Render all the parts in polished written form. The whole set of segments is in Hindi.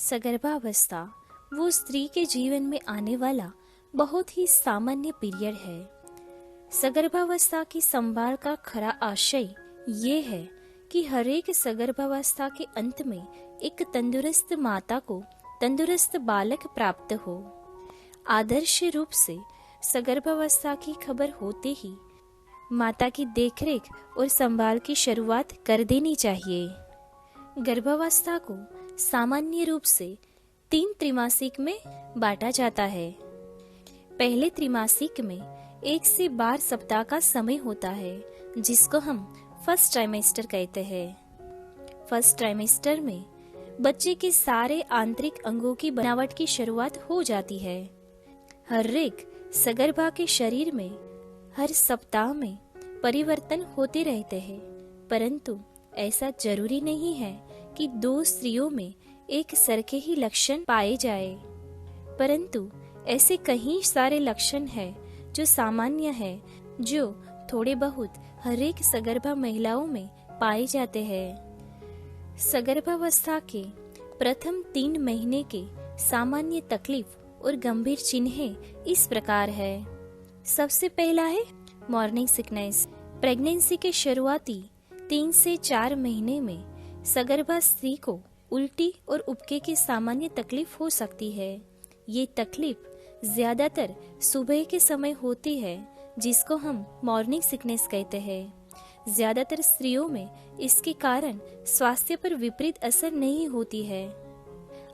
सगर्भावस्था वो स्त्री के जीवन में आने वाला बहुत ही सामान्य पीरियड है। सगर्भावस्था की संभाल का खरा आशय ये है कि हर एक सगर्भावस्था के अंत में एक तंदुरुस्त माता को तंदुरुस्त बालक प्राप्त हो। आदर्श रूप से सगर्भावस्था की खबर होते ही माता की देखरेख और संभाल की शुरुआत कर देनी चाहिए। गर्भावस्था को सामान्य रूप से 3 त्रैमासिक में बांटा जाता है। पहले त्रैमासिक में 1 से 12 सप्ताह का समय होता है, जिसको हम फर्स्ट ट्राइमेस्टर कहते हैं। फर्स्ट ट्राइमेस्टर में बच्चे के सारे आंतरिक अंगों की बनावट की शुरुआत हो जाती है। हर एक सगर्भा के शरीर में हर सप्ताह में परिवर्तन होते रहते हैं, परंतु ऐसा जरूरी नहीं है कि 2 स्त्रियों में एक सरके ही लक्षण पाए जाए, परंतु ऐसे कई सारे लक्षण हैं जो सामान्य है, जो थोड़े बहुत हर एक सगर्भा महिलाओं में पाए जाते हैं। सगर्भावस्था के प्रथम 3 महीने के सामान्य तकलीफ और गंभीर चिन्ह इस प्रकार है। सबसे पहला है मॉर्निंग सिकनेस। प्रेगनेंसी के शुरुआती 3 से 4 महीने में सगर्भा स्त्री को उल्टी और उबके की सामान्य तकलीफ हो सकती है। ये तकलीफ ज्यादातर सुबह के समय होती है, जिसको हम मॉर्निंग सिकनेस कहते हैं। ज्यादातर स्त्रियों में इसके कारण स्वास्थ्य पर विपरीत असर नहीं होती है।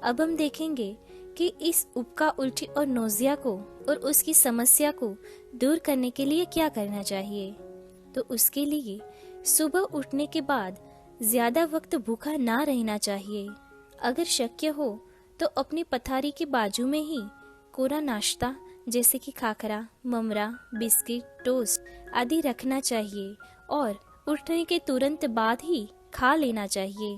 अब हम देखेंगे कि इस उबका, उल्टी और नोजिया को और उसकी समस्या को दूर करने के लिए क्या करना चाहिए। तो उसके लिए सुबह उठने के बाद ज्यादा वक्त भूखा ना रहना चाहिए। अगर शक्य हो तो अपनी पथारी के बाजू में ही कोरा नाश्ता जैसे कि खाखरा, ममरा, बिस्किट, टोस्ट आदि रखना चाहिए और उठने के तुरंत बाद ही खा लेना चाहिए।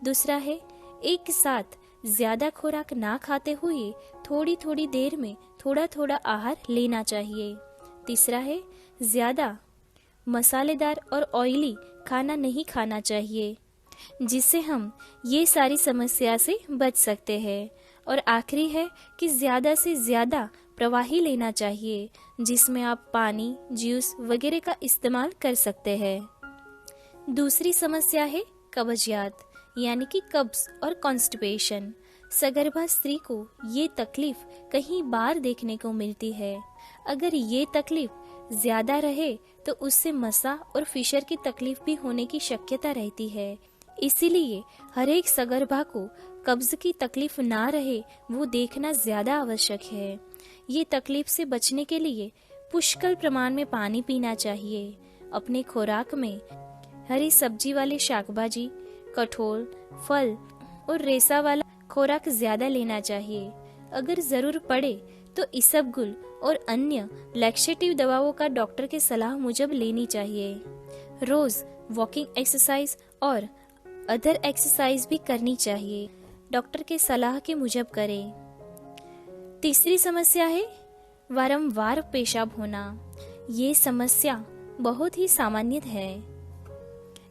दूसरा है, एक साथ ज्यादा खुराक ना खाते हुए थोड़ी थोड़ी देर में थोड़ा थोड़ा आहार लेना चाहिए। तीसरा है, ज्यादा मसालेदार और ऑयली खाना नहीं खाना चाहिए, जिससे हम ये सारी समस्या से बच सकते हैं। और आखिरी है कि ज्यादा से ज्यादा प्रवाही लेना चाहिए, जिसमें आप पानी, जूस वगैरह का इस्तेमाल कर सकते हैं। दूसरी समस्या है कब्जियत, यानी कि कब्ज और कॉन्स्टिपेशन। सगर्भा स्त्री को ये तकलीफ कहीं बार देखने को मिलती है। अगर ये तकलीफ ज्यादा रहे तो उससे मसा और फिशर की तकलीफ भी होने की शक्यता रहती है। इसीलिए हर एक सगर्भा को कब्ज की तकलीफ ना रहे वो देखना ज्यादा आवश्यक है। ये तकलीफ से बचने के लिए पुष्कल प्रमाण में पानी पीना चाहिए। अपने खुराक में हरी सब्जी वाले शाकभाजी, कठोल, फल और रेसा वाला खुराक ज्यादा लेना चाहिए। अगर जरूर पड़े तो इसबगुल और अन्य लैक्सेटिव दवाओं का डॉक्टर के सलाह मुजब लेनी चाहिए। रोज वॉकिंग एक्सरसाइज और अदर एक्सरसाइज भी करनी चाहिए। डॉक्टर के सलाह के मुजब करें। तीसरी समस्या है वारंवार पेशाब होना। ये समस्या बहुत ही सामान्य है।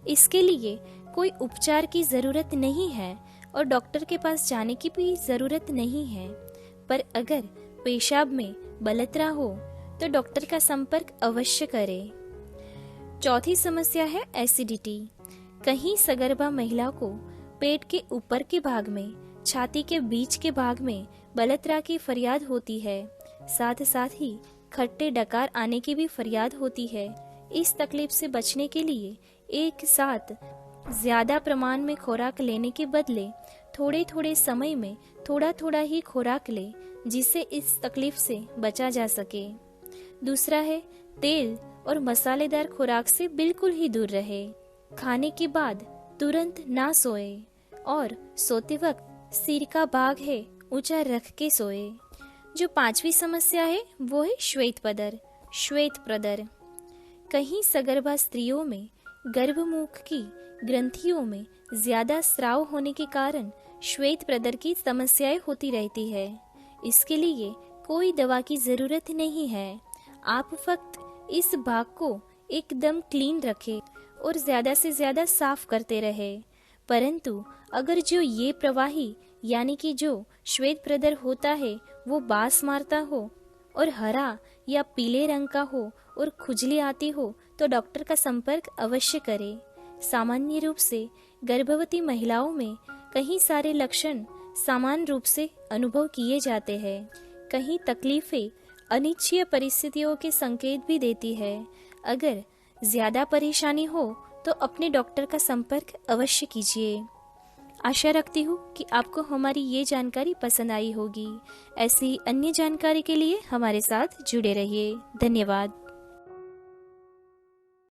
इसके लिए कोई उपचार की जरूरत नहीं है और डॉक्टर के पास जाने की भी जरूरत नहीं है, पर अगर पेशाब में बलतरा हो तो डॉक्टर का संपर्क अवश्य करें। चौथी समस्या है एसिडिटी। कहीं सगर्भा महिला को पेट के ऊपर के भाग में, छाती के बीच के भाग में बलतरा की फरियाद होती है। साथ साथ ही खट्टे डकार आने की भी फरियाद होती है। इस तकलीफ से बचने के लिए एक साथ ज्यादा प्रमाण में खुराक लेने के बदले थोड़े थोड़े समय में थोड़ा थोड़ा ही खुराक ले, जिससे इस तकलीफ से बचा जा सके। दूसरा है, तेल और मसालेदार खुराक से बिल्कुल ही दूर रहे। खाने के बाद तुरंत ना सोए और सोते वक्त सिर का भाग है ऊंचा रख के सोए। जो 5वीं समस्या है वो है श्वेत प्रदर। कहीं सगर्भा स्त्रियों में गर्भमुख की ग्रंथियों में ज्यादा स्राव होने के कारण श्वेत प्रदर की समस्याएं होती रहती है। इसके लिए कोई दवा की जरूरत नहीं है। आप फक्त इस भाग को एकदम क्लीन रखें और ज्यादा से ज्यादा साफ करते रहे। परंतु अगर जो ये प्रवाही यानी कि जो श्वेत प्रदर होता है वो बास मारता हो और हरा या पीले रंग का हो और खुजली आती हो तो डॉक्टर का संपर्क अवश्य करें। सामान्य रूप से गर्भवती महिलाओं में कई सारे लक्षण समान रूप से अनुभव किए जाते हैं। कहीं तकलीफें अनिच्छीय परिस्थितियों के संकेत भी देती है। अगर ज्यादा परेशानी हो तो अपने डॉक्टर का संपर्क अवश्य कीजिए। आशा रखती हूँ कि आपको हमारी ये जानकारी पसंद आई होगी। ऐसी अन्य जानकारी के लिए हमारे साथ जुड़े रहिए। धन्यवाद।